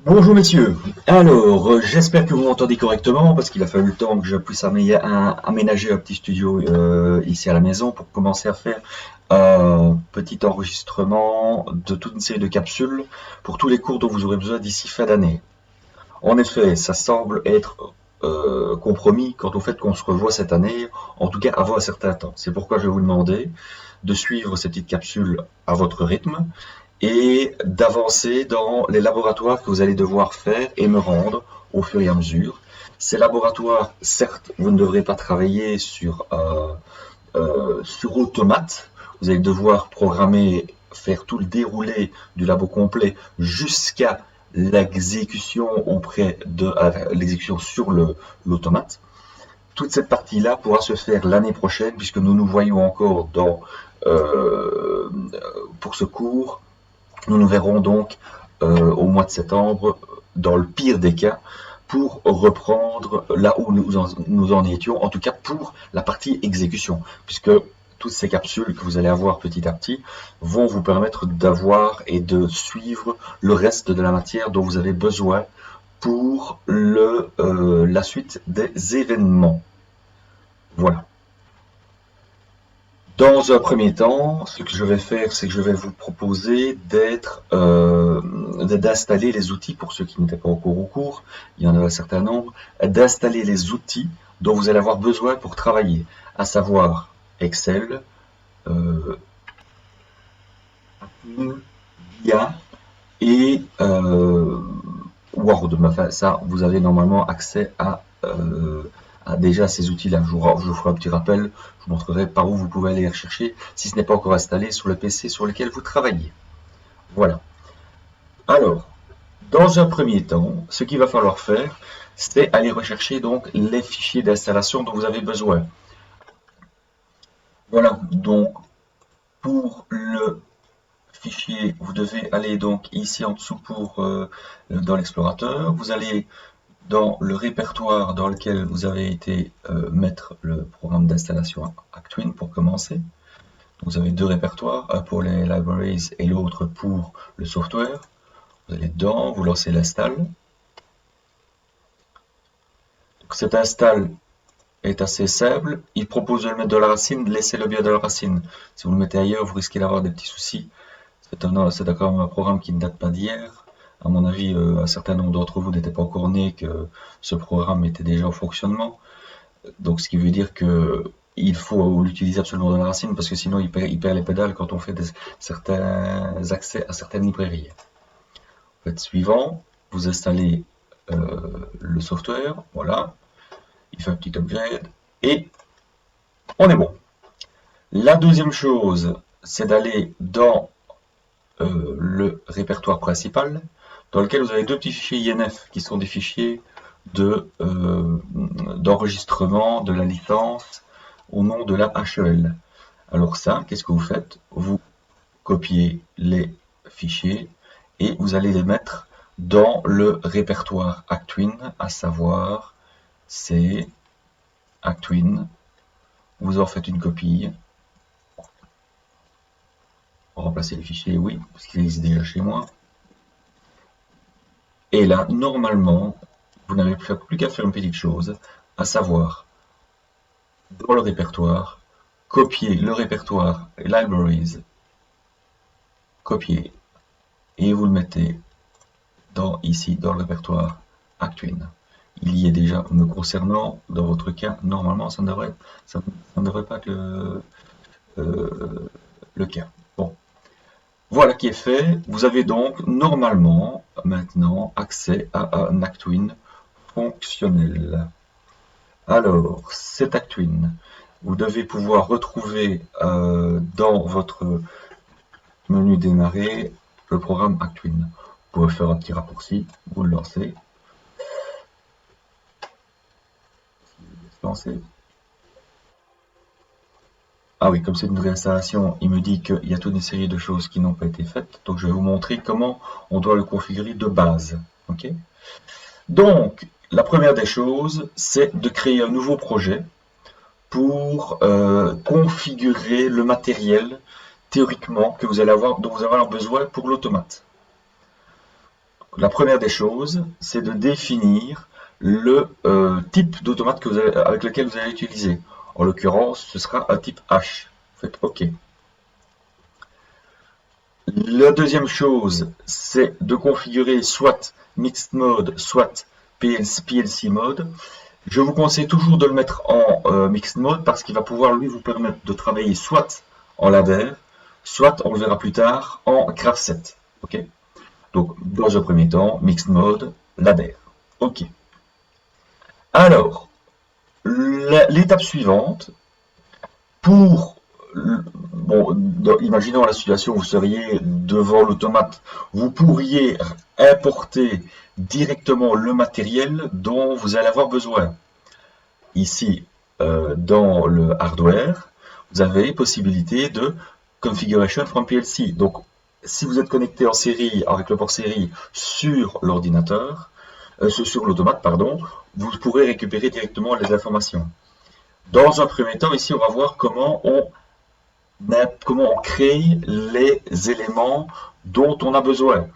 Bonjour messieurs, alors j'espère que vous m'entendez correctement parce qu'il a fallu le temps que je puisse aménager un petit studio ici à la maison pour commencer à faire un petit enregistrement de toute une série de capsules pour tous les cours dont vous aurez besoin d'ici fin d'année. En effet, ça semble être compromis quant au fait qu'on se revoit cette année, en tout cas avant un certain temps. C'est pourquoi je vais vous demander de suivre ces petites capsules à votre rythme et d'avancer dans les laboratoires que vous allez devoir faire et me rendre au fur et à mesure. Ces laboratoires, certes, vous ne devrez pas travailler sur automate. Vous allez devoir programmer, faire tout le déroulé du labo complet jusqu'à l'exécution auprès de l'exécution sur l'automate. Toute cette partie-là pourra se faire l'année prochaine puisque nous nous voyons encore pour ce cours. Nous nous verrons donc au mois de septembre, dans le pire des cas, pour reprendre là où nous en étions, en tout cas pour la partie exécution, puisque toutes ces capsules que vous allez avoir petit à petit vont vous permettre d'avoir et de suivre le reste de la matière dont vous avez besoin pour la suite des événements. Voilà. Dans un premier temps, ce que je vais faire, c'est que je vais vous proposer d'installer les outils, pour ceux qui n'étaient pas encore au cours, il y en a un certain nombre, d'installer les outils dont vous allez avoir besoin pour travailler, à savoir Excel, IA et Word. Enfin, ça, vous avez normalement accès à déjà ces outils-là. Je vous ferai un petit rappel, je vous montrerai par où vous pouvez aller les rechercher si ce n'est pas encore installé sur le PC sur lequel vous travaillez. Voilà. Alors, dans un premier temps, ce qu'il va falloir faire, c'est aller rechercher donc les fichiers d'installation dont vous avez besoin. Voilà, donc pour le fichier, vous devez aller donc ici en dessous dans l'explorateur. Vous allez dans le répertoire dans lequel vous avez été mettre le programme d'installation Actwin pour commencer. Vous avez deux répertoires, un pour les libraries et l'autre pour le software. Vous allez dedans, vous lancez l'install. Cet install est assez simple. Il propose de le mettre dans la racine, laissez-le bien dans la racine. Si vous le mettez ailleurs, vous risquez d'avoir des petits soucis. C'est d'accord un programme qui ne date pas d'hier. À mon avis, un certain nombre d'entre vous n'étaient pas encore nés que ce programme était déjà en fonctionnement. Donc, ce qui veut dire que il faut l'utiliser absolument dans la racine parce que sinon il perd les pédales quand on fait certains accès à certaines librairies. Vous faites suivant, vous installez le software, voilà, il fait un petit upgrade et on est bon. La deuxième chose, c'est d'aller dans le répertoire principal dans lequel vous avez deux petits fichiers INF qui sont des fichiers d'enregistrement de la licence au nom de la HEL. Alors ça, qu'est-ce que vous faites? Vous copiez les fichiers et vous allez les mettre dans le répertoire Actwin, à savoir c'est Actwin. Vous en faites une copie. Remplacer les fichiers, oui, parce qu'il existe déjà chez moi. Et là, normalement, vous n'avez plus qu'à faire une petite chose, à savoir, dans le répertoire, copier le répertoire Libraries, copier, et vous le mettez ici, dans le répertoire Actwin. Il y est déjà me concernant, dans votre cas, normalement, ça ne devrait pas être le cas. Bon. Voilà qui est fait. Vous avez donc normalement maintenant accès à un Actwin fonctionnel. Alors, cet Actwin, vous devez pouvoir retrouver dans votre menu démarrer le programme Actwin. Vous pouvez faire un petit raccourci, vous le lancez. Ah oui, comme c'est une réinstallation, il me dit qu'il y a toute une série de choses qui n'ont pas été faites. Donc je vais vous montrer comment on doit le configurer de base. Ok. Donc, la première des choses, c'est de créer un nouveau projet pour configurer le matériel, théoriquement, dont vous allez avoir besoin pour l'automate. la première des choses, c'est de définir le type d'automate avec lequel vous allez utiliser. En l'occurrence, ce sera un type H. Faites OK. La deuxième chose, c'est de configurer soit Mixed Mode, soit PLC Mode. Je vous conseille toujours de le mettre en Mixed Mode parce qu'il va pouvoir lui vous permettre de travailler soit en ladder, soit, on le verra plus tard, en Graph 7. OK. Donc, dans un premier temps, Mixed Mode, ladder. OK. Alors, l'étape suivante, imaginons la situation où vous seriez devant l'automate, vous pourriez importer directement le matériel dont vous allez avoir besoin. Ici, dans le hardware, vous avez possibilité de configuration from PLC. Donc, si vous êtes connecté en série avec le port série sur l'ordinateur, sur l'automate, pardon, vous pourrez récupérer directement les informations. Dans un premier temps, ici, on va voir comment on crée les éléments dont on a besoin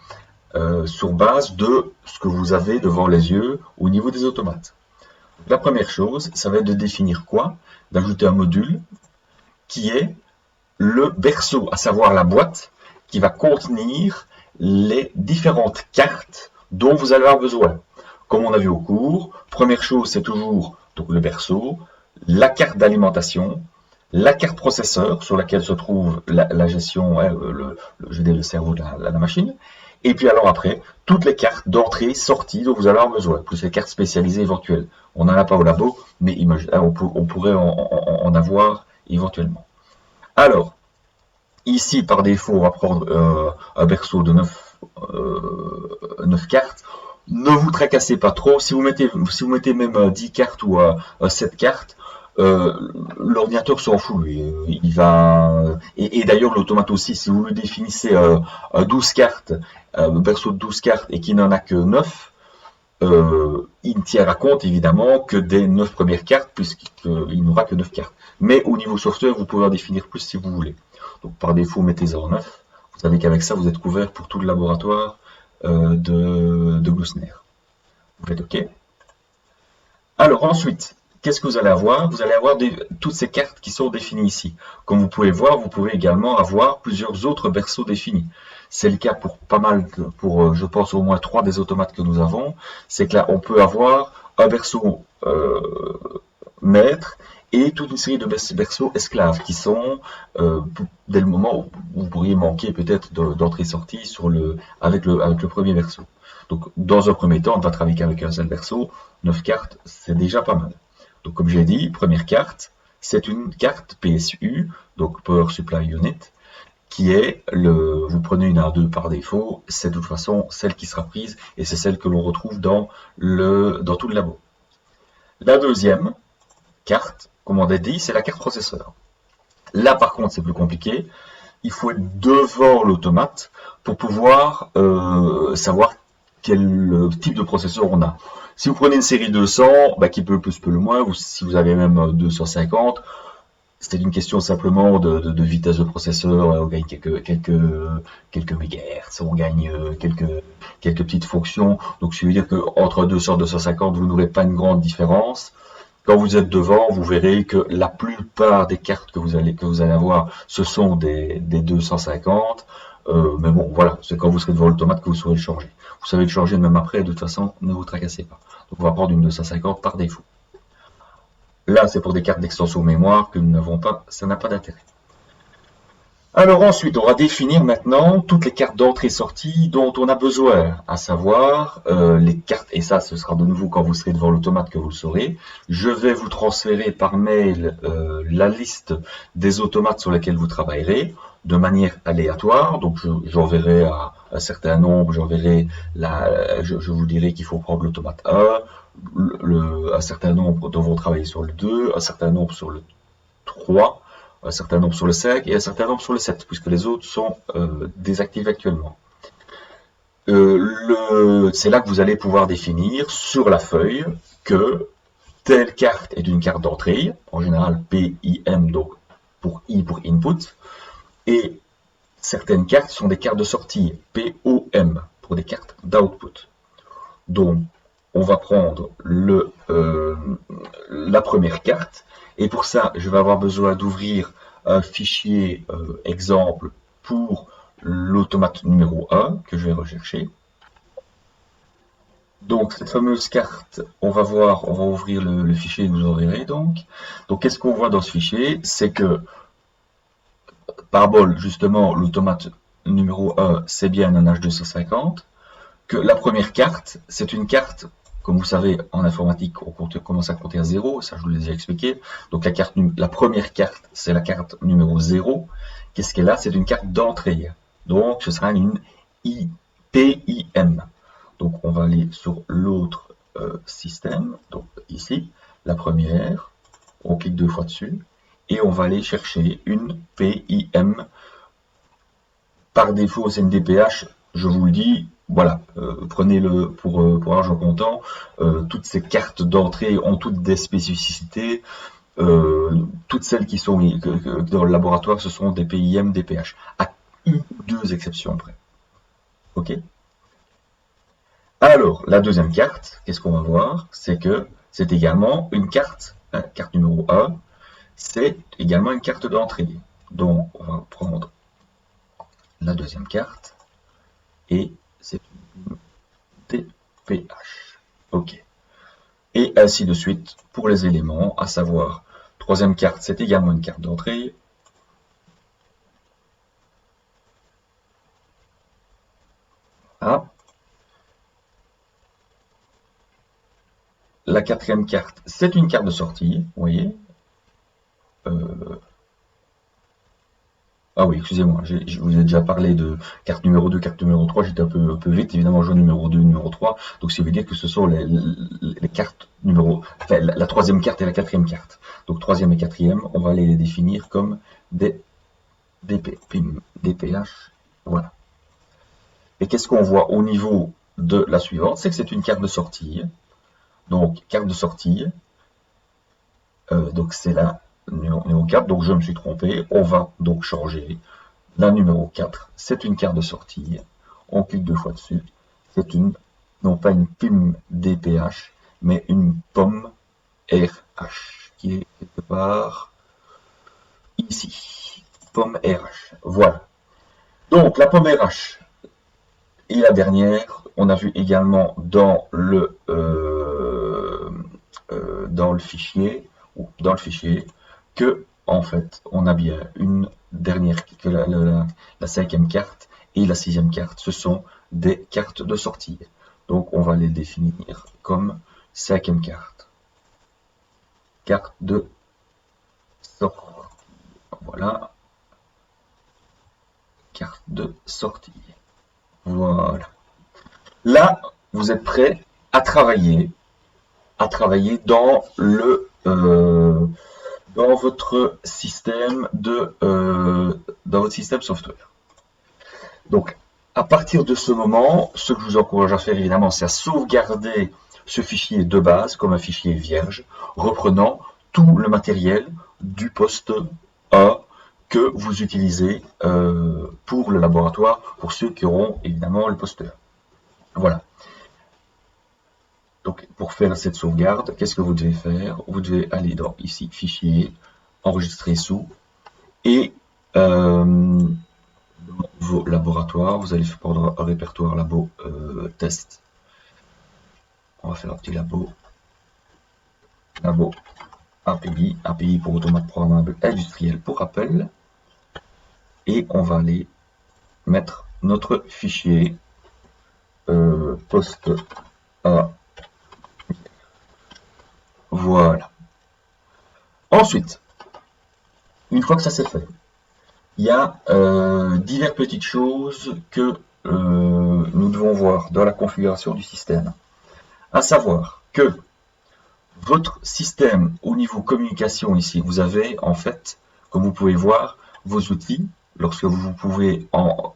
sur base de ce que vous avez devant les yeux au niveau des automates. La première chose, ça va être de définir quoi? D'ajouter un module qui est le berceau, à savoir la boîte qui va contenir les différentes cartes dont vous allez avoir besoin. Comme on a vu au cours, première chose, c'est toujours donc, le berceau, la carte d'alimentation, la carte processeur sur laquelle se trouve la gestion, le cerveau de la machine, et puis alors après, toutes les cartes d'entrée, sortie dont vous allez avoir besoin, plus les cartes spécialisées éventuelles. On n'en a pas au labo, mais on pourrait en avoir éventuellement. Alors, ici, par défaut, on va prendre un berceau de 9 cartes. Ne vous tracassez pas trop. Si vous mettez même 10 cartes ou 7 cartes, l'ordinateur s'en fout. Il va et d'ailleurs l'automate aussi, si vous le définissez 12 cartes, un berceau de 12 cartes et qu'il n'en a que 9, il ne tiendra compte évidemment que des 9 premières cartes puisqu'il n'aura que 9 cartes. Mais au niveau software, vous pouvez en définir plus si vous voulez. Donc par défaut, mettez-en 9. Vous savez qu'avec ça, vous êtes couvert pour tout le laboratoire de Glusner. Vous faites OK. Alors ensuite, qu'est-ce que vous allez avoir? Vous allez avoir toutes ces cartes qui sont définies ici. Comme vous pouvez voir, vous pouvez également avoir plusieurs autres berceaux définis. C'est le cas pour pas mal, pour je pense au moins 3 des automates que nous avons. C'est que là, on peut avoir un berceau maître et toute une série de berceaux esclaves qui sont, dès le moment où vous pourriez manquer peut-être d'entrée-sortie avec le premier berceau. Donc, dans un premier temps, on va travailler avec un seul berceau. 9 cartes, c'est déjà pas mal. Donc, comme j'ai dit, première carte, c'est une carte PSU, donc Power Supply Unit, qui est vous prenez une R2 par défaut, c'est de toute façon celle qui sera prise et c'est celle que l'on retrouve dans tout le labo. La deuxième carte, comme on a dit, c'est la carte processeur. Là, par contre, c'est plus compliqué. Il faut être devant l'automate pour pouvoir savoir quel type de processeur on a. Si vous prenez une série 200, qui peut le plus, peut le moins, si vous avez même 250, c'est une question simplement de vitesse de processeur, on gagne quelques mégahertz, on gagne quelques petites fonctions. Donc, ce qui veut dire qu'entre 200 et 250, vous n'aurez pas une grande différence. Quand vous êtes devant, vous verrez que la plupart des cartes que vous allez avoir, ce sont des 250. Mais bon, voilà, c'est quand vous serez devant l'automate que vous saurez le changer. Vous savez le changer même après, de toute façon, ne vous tracassez pas. Donc, on va prendre une 250 par défaut. Là, c'est pour des cartes d'extension mémoire que nous n'avons pas, ça n'a pas d'intérêt. Alors ensuite, on va définir maintenant toutes les cartes d'entrée et sortie dont on a besoin, à savoir les cartes, et ça ce sera de nouveau quand vous serez devant l'automate que vous le saurez. Je vais vous transférer par mail la liste des automates sur lesquels vous travaillerez de manière aléatoire, donc j'enverrai à un certain nombre, je vous dirai qu'il faut prendre l'automate 1, un certain nombre devront travailler sur le 2, un certain nombre sur le 3, un certain nombre sur le 5 et un certain nombre sur le 7, puisque les autres sont désactivés actuellement. C'est là que vous allez pouvoir définir sur la feuille que telle carte est une carte d'entrée, en général PIM, donc pour input, et certaines cartes sont des cartes de sortie, POM, pour des cartes d'output. Donc, on va prendre la première carte. Et pour ça, je vais avoir besoin d'ouvrir un fichier exemple pour l'automate numéro 1 que je vais rechercher. Donc, cette fameuse carte, on va ouvrir le fichier que vous enverrez donc. Donc, qu'est-ce qu'on voit dans ce fichier? C'est que, parabole, justement, l'automate numéro 1, c'est bien un H250. Que la première carte, c'est une carte, comme vous savez, en informatique, on commence à compter à 0, ça je vous l'ai déjà expliqué. Donc, la première carte, c'est la carte numéro 0. Qu'est-ce qu'elle a? C'est une carte d'entrée. Donc, ce sera une PIM. Donc, on va aller sur l'autre système. Donc, ici, la première, on clique 2 fois dessus, et on va aller chercher une PIM. Par défaut, c'est une DPH, je vous le dis, voilà, prenez-le pour argent comptant. Toutes ces cartes d'entrée ont toutes des spécificités. Toutes celles qui sont dans le laboratoire, ce sont des PIM, DPH, à une ou deux exceptions près. Ok? Alors, la deuxième carte, qu'est-ce qu'on va voir? C'est que c'est également une carte, carte numéro 1, c'est également une carte d'entrée. Donc, on va prendre la deuxième carte, et c'est une DPH. Ok. Et ainsi de suite pour les éléments, à savoir, troisième carte, c'est également une carte d'entrée. Voilà. La quatrième carte, c'est une carte de sortie, vous voyez. Ah oui, excusez-moi, je vous ai déjà parlé de carte numéro 2, carte numéro 3, j'étais un peu vite, évidemment, je numéro 2, numéro 3, donc ça veut dire que ce sont les cartes numéro, enfin, la troisième carte et la quatrième carte. Donc troisième et quatrième, on va les définir comme des DPH, voilà. Et qu'est-ce qu'on voit au niveau de la suivante? C'est que c'est une carte de sortie. Donc, carte de sortie, donc c'est la numéro 4, donc je me suis trompé, on va donc changer. La numéro 4, c'est une carte de sortie, on clique 2 fois dessus, c'est non pas une PIM DPH, mais une POM RH, qui est quelque part ici, POM RH, voilà. Donc la POM RH, et la dernière, on a vu également dans le fichier, que en fait on a bien une dernière, que la cinquième carte et la sixième carte, ce sont des cartes de sortie. Donc on va les définir comme cinquième carte, carte de sortie. Voilà, carte de sortie. Voilà. Là, vous êtes prêt à travailler dans dans votre système software. Donc, à partir de ce moment, ce que je vous encourage à faire évidemment, c'est à sauvegarder ce fichier de base comme un fichier vierge, reprenant tout le matériel du poste A que vous utilisez pour le laboratoire, pour ceux qui auront évidemment le poste A. Voilà. Donc, pour faire cette sauvegarde, qu'est-ce que vous devez faire? Vous devez aller dans ici, fichier, enregistrer sous, et dans vos laboratoires, vous allez prendre un répertoire labo test. On va faire un petit labo API pour automate programmable industriel pour rappel, et on va aller mettre notre fichier poste A. Voilà. Ensuite, une fois que ça c'est fait, il y a diverses petites choses que nous devons voir dans la configuration du système. À savoir que votre système au niveau communication ici, vous avez en fait, comme vous pouvez voir, vos outils. Lorsque vous pouvez, dans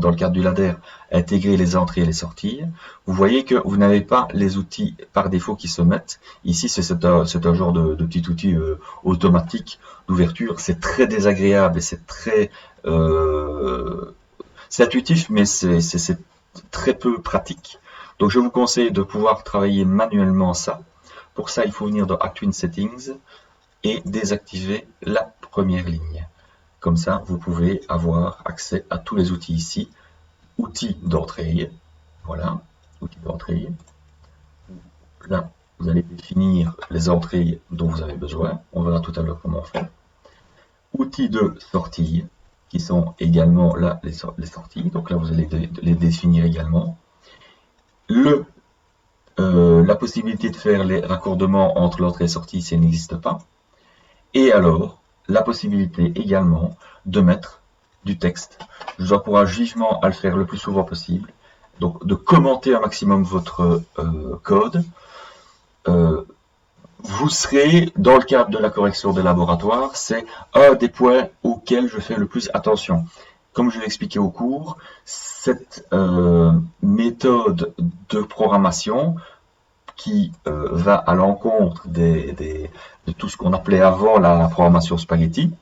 le cadre du ladder, intégrer les entrées et les sorties, vous voyez que vous n'avez pas les outils par défaut qui se mettent. Ici, c'est un genre de petit outil automatique d'ouverture. C'est très désagréable et c'est très... c'est intuitif, mais très peu pratique. Donc je vous conseille de pouvoir travailler manuellement ça. Pour ça, il faut venir dans Actwin Settings et désactiver la première ligne. Comme ça, vous pouvez avoir accès à tous les outils ici. Outils d'entrée, voilà, outils d'entrée. Là, vous allez définir les entrées dont vous avez besoin. On verra tout à l'heure comment on fait. Outils de sortie, qui sont également là les sorties. Donc là, vous allez les définir également. La possibilité de faire les raccordements entre l'entrée et sortie, ça n'existe pas. Et alors, la possibilité également de mettre du texte. Je vous encourage vivement à le faire le plus souvent possible. Donc, de commenter un maximum votre code. Vous serez, dans le cadre de la correction des laboratoires, c'est un des points auxquels je fais le plus attention. Comme je l'ai expliqué au cours, cette méthode de programmation qui va à l'encontre de tout ce qu'on appelait avant la programmation spaghetti,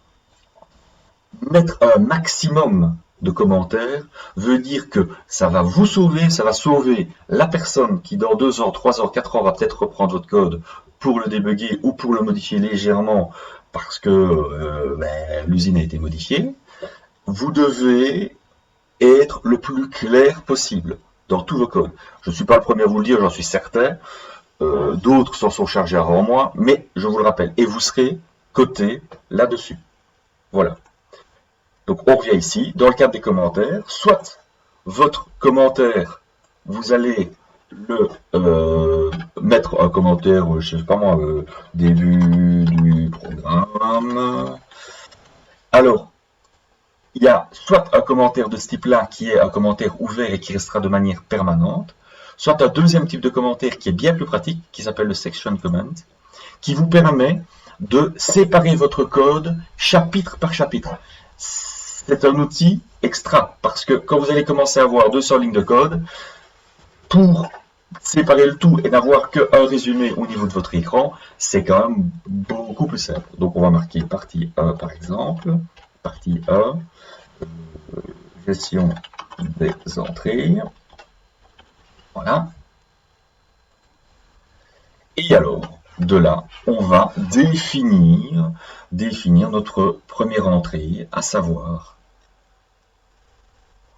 mettre un maximum de commentaires veut dire que ça va vous sauver, ça va sauver la personne qui dans 2 ans, 3 ans, 4 ans va peut-être reprendre votre code pour le débugger ou pour le modifier légèrement parce que l'usine a été modifiée. Vous devez être le plus clair possible dans tous vos codes. Je ne suis pas le premier à vous le dire, j'en suis certain. D'autres s'en sont chargés avant moi, mais je vous le rappelle, et vous serez coté là-dessus. Voilà. Donc on revient ici, dans le cadre des commentaires, soit votre commentaire, vous allez le mettre un commentaire, je sais pas moi, début du programme. Alors, il y a soit un commentaire de ce type-là qui est un commentaire ouvert et qui restera de manière permanente, soit un deuxième type de commentaire qui est bien plus pratique, qui s'appelle le section comment, qui vous permet de séparer votre code chapitre par chapitre. C'est un outil extra, parce que quand vous allez commencer à avoir 200 lignes de code, pour séparer le tout et n'avoir qu'un résumé au niveau de votre écran, c'est quand même beaucoup plus simple. Donc on va marquer partie 1 par exemple, partie 1, gestion des entrées, voilà. Et alors, de là, on va définir notre première entrée, à savoir,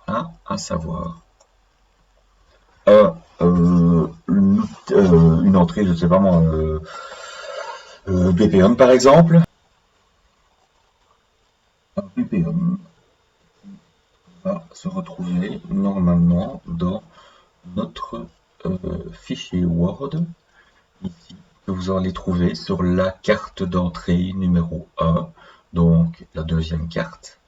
voilà, une entrée, je ne sais pas moi, BPM par exemple. Un BPM va se retrouver normalement dans notre fichier Word, ici, que vous allez trouver sur la carte d'entrée numéro 1, donc la deuxième carte,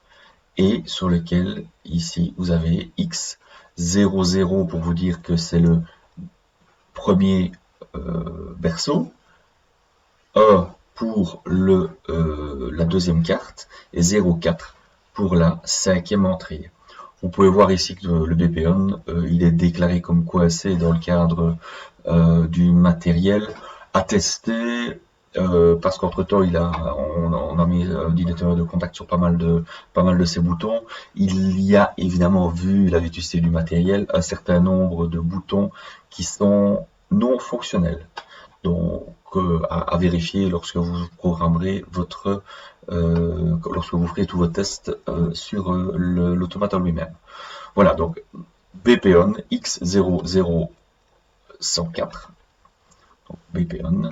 et sur lequel, ici, vous avez X00 pour vous dire que c'est le premier berceau, 1 pour la deuxième carte, et 0,4 pour la cinquième entrée. Vous pouvez voir ici que le BPM, il est déclaré comme quoi c'est dans le cadre du matériel attesté, parce qu'entre-temps, on a mis un détecteur de contact sur pas mal de ces boutons. Il y a évidemment, vu la vétusté du matériel, un certain nombre de boutons qui sont non fonctionnels. Donc, à vérifier lorsque vous programmerez lorsque vous ferez tous vos tests sur l'automaton lui-même. Voilà, donc BPON X00104, donc BPON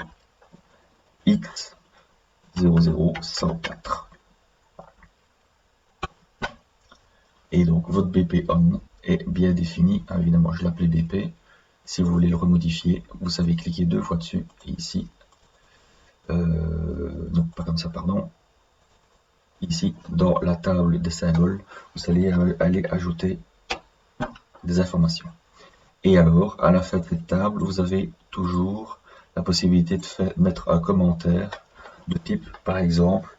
X00104. Et donc votre BPON est bien défini, évidemment je l'appelais BP. Si vous voulez le remodifier, vous savez cliquer 2 fois dessus, et ici, non pas comme ça, pardon, ici dans la table des symboles, vous allez aller ajouter des informations. Et alors, à la fin de cette table, vous avez toujours la possibilité de mettre un commentaire de type, par exemple,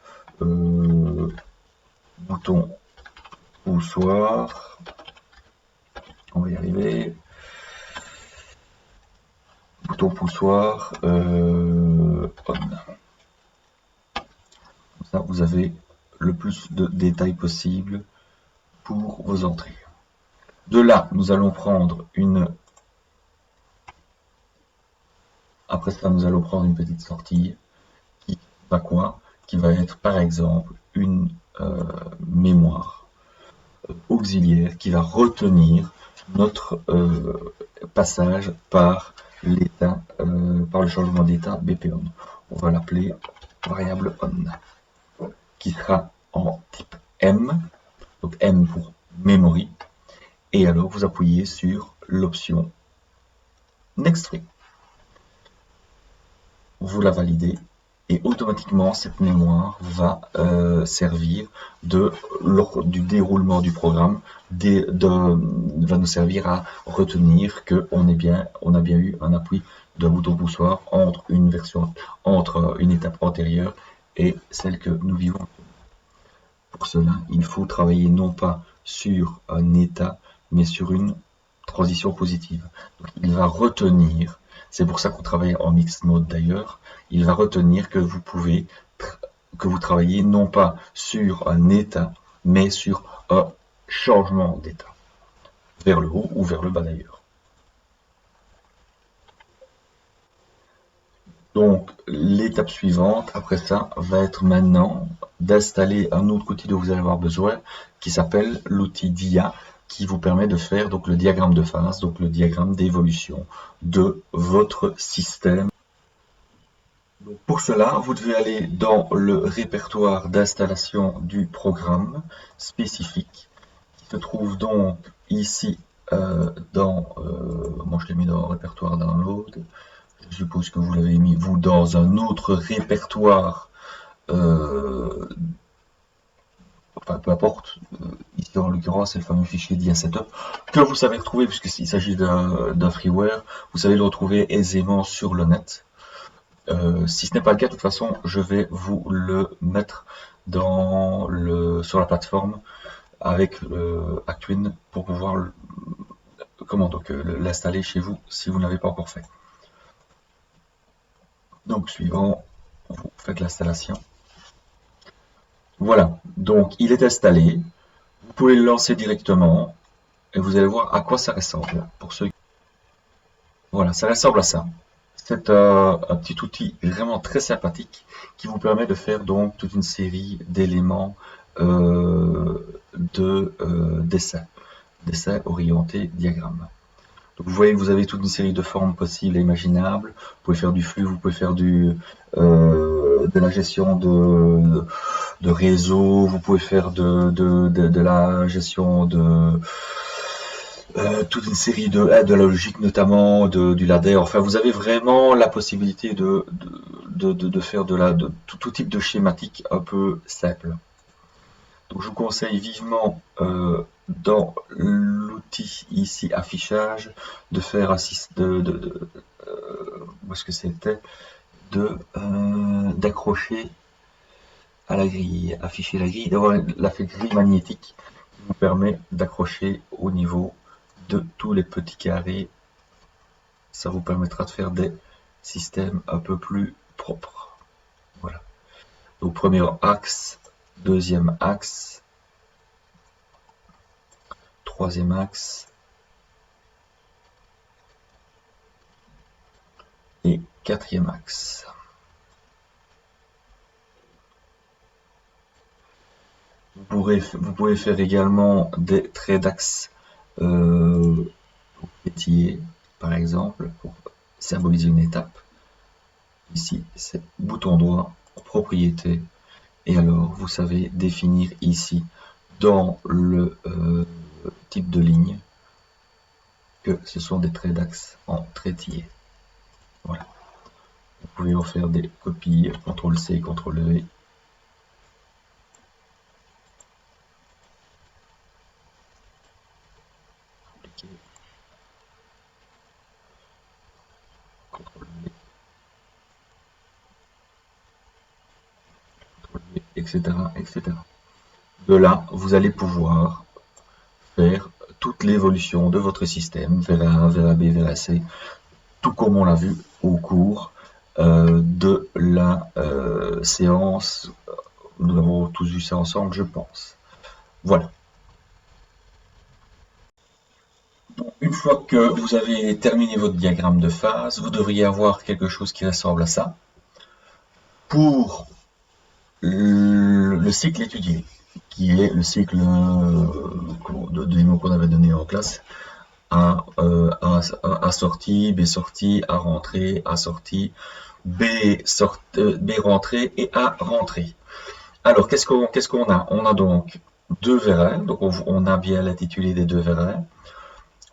bouton poussoir, on va y arriver, bouton poussoir, on. Comme ça, vous avez le plus de détails possible pour vos entrées. De là, nous allons prendre après ça, nous allons prendre une petite sortie qui va quoi? Qui va être par exemple une mémoire auxiliaire qui va retenir notre passage par l'état, par le changement d'état BP-on. On va l'appeler variable on, qui sera en type M, donc M pour memory, et alors vous appuyez sur l'option Next Free. Vous la validez et automatiquement cette mémoire va servir du déroulement du programme, va nous servir à retenir qu'on a bien eu un appui d'un bouton poussoir entre une étape antérieure et celle que nous vivons. Pour cela, il faut travailler non pas sur un état, mais sur une transition positive. Donc, il va retenir, c'est pour ça qu'on travaille en mixed mode d'ailleurs, il va retenir que vous travaillez non pas sur un état, mais sur un changement d'état, vers le haut ou vers le bas d'ailleurs. Donc, l'étape suivante, après ça, va être maintenant d'installer un autre outil dont vous allez avoir besoin, qui s'appelle l'outil DIA, qui vous permet de faire donc le diagramme de phase, donc le diagramme d'évolution de votre système. Donc, pour cela, vous devez aller dans le répertoire d'installation du programme spécifique, qui se trouve donc ici moi je l'ai mis dans le répertoire download. Je suppose que vous l'avez mis, vous, dans un autre répertoire, enfin, peu importe, ici en l'occurrence, c'est le fameux fichier DIA Setup, que vous savez retrouver, puisqu'il s'agit d'un freeware, vous savez le retrouver aisément sur le net. Si ce n'est pas le cas, de toute façon, je vais vous le mettre sur la plateforme avec Actuin pour pouvoir l'installer chez vous si vous ne l'avez pas encore fait. Donc, suivant, vous faites l'installation. Voilà, donc il est installé. Vous pouvez le lancer directement et vous allez voir à quoi ça ressemble. Voilà, ça ressemble à ça. C'est un petit outil vraiment très sympathique qui vous permet de faire donc toute une série d'éléments d'essais orientés diagrammes. Donc vous voyez que vous avez toute une série de formes possibles et imaginables. Vous pouvez faire du flux, vous pouvez faire de la gestion de réseau, vous pouvez faire de la gestion de toute une série de la logique notamment, du ladder. Enfin, vous avez vraiment la possibilité de faire tout type de schématique un peu simple. Donc je vous conseille vivement dans l'outil ici affichage de faire un où est-ce que c'était d'accrocher à la grille, afficher la grille, d'avoir la grille magnétique qui vous permet d'accrocher au niveau de tous les petits carrés. Ça vous permettra de faire des systèmes un peu plus propres. Voilà. Donc premier axe, deuxième axe, troisième axe et quatrième axe. Vous pouvez faire également des traits d'axe étillés, par exemple, pour symboliser une étape. Ici, c'est bouton droit, propriété, et alors vous savez définir ici dans le type de ligne que ce sont des traits d'axe en traitillé. Voilà. Vous pouvez en faire des copies, CTRL-C, CTRL-V. Etc., etc. De là, vous allez pouvoir faire toute l'évolution de votre système vers A, vers AB, vers AC, tout comme on l'a vu au cours de la séance. Nous avons tous vu ça ensemble, je pense. Voilà. fois que vous avez terminé votre diagramme de phase, vous devriez avoir quelque chose qui ressemble à ça. Pour le cycle étudié, qui est le cycle de démo qu'on avait donné en classe, A sortie, B sortie, A rentrée, A sortie, B rentrée et A rentrée. Alors, qu'est-ce qu'on a? On a donc deux verrets, donc on a bien l'intitulé des deux verrets.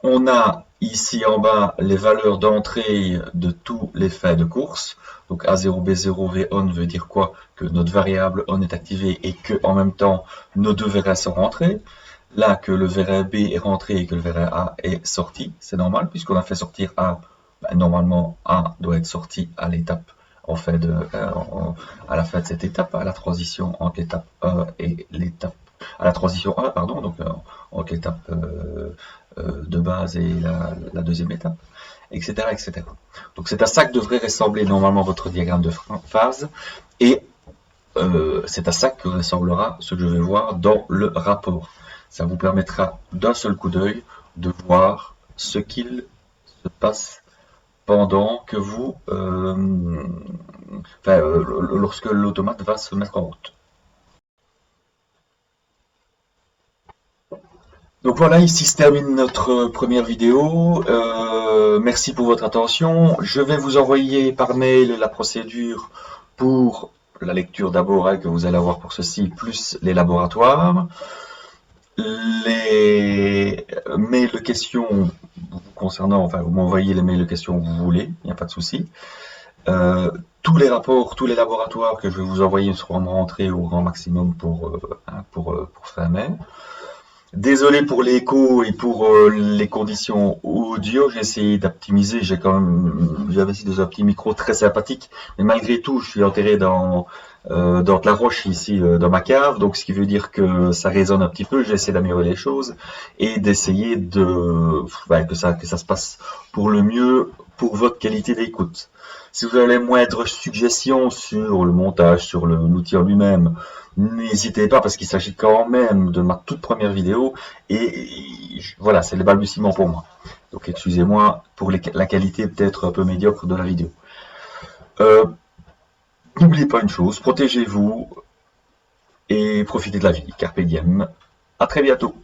On a ici en bas les valeurs d'entrée de tous les faits de course. Donc A0, B0, V-on veut dire quoi? Que notre variable on est activée et que en même temps nos deux verrets sont rentrés. Là, que le verret B est rentré et que le verret A est sorti, c'est normal puisqu'on a fait sortir A. Ben, normalement, A doit être sorti à l'étape à la fin de cette étape, à la transition entre l'étape E et l'étape à la transition A, pardon, donc entre l'étape de base et la deuxième étape, etc., etc. Donc c'est à ça que devrait ressembler normalement votre diagramme de phase, et c'est à ça que ressemblera ce que je vais voir dans le rapport. Ça vous permettra d'un seul coup d'œil de voir ce qu'il se passe pendant que vous, lorsque l'automate va se mettre en route. Donc voilà, ici se termine notre première vidéo. Merci pour votre attention. Je vais vous envoyer par mail la procédure pour la lecture d'abord que vous allez avoir pour ceci, plus les laboratoires. Les mails de questions concernant, enfin vous m'envoyez les mails de questions que vous voulez, il n'y a pas de souci. Tous les rapports, tous les laboratoires que je vais vous envoyer seront rentrés au grand maximum pour fin mai. Désolé pour l'écho et pour les conditions audio, j'ai essayé d'optimiser, j'avais aussi des petits micros très sympathiques, mais malgré tout, je suis enterré dans la roche ici, dans ma cave, donc ce qui veut dire que ça résonne un petit peu, j'essaie d'améliorer les choses et d'essayer que ça se passe pour le mieux pour votre qualité d'écoute. Si vous avez les moindres suggestions sur le montage, sur l'outil en lui-même, n'hésitez pas parce qu'il s'agit quand même de ma toute première vidéo et voilà, c'est le balbutiement pour moi. Donc excusez-moi pour la qualité peut-être un peu médiocre de la vidéo. N'oubliez pas une chose, protégez-vous et profitez de la vie. Carpe diem. À très bientôt.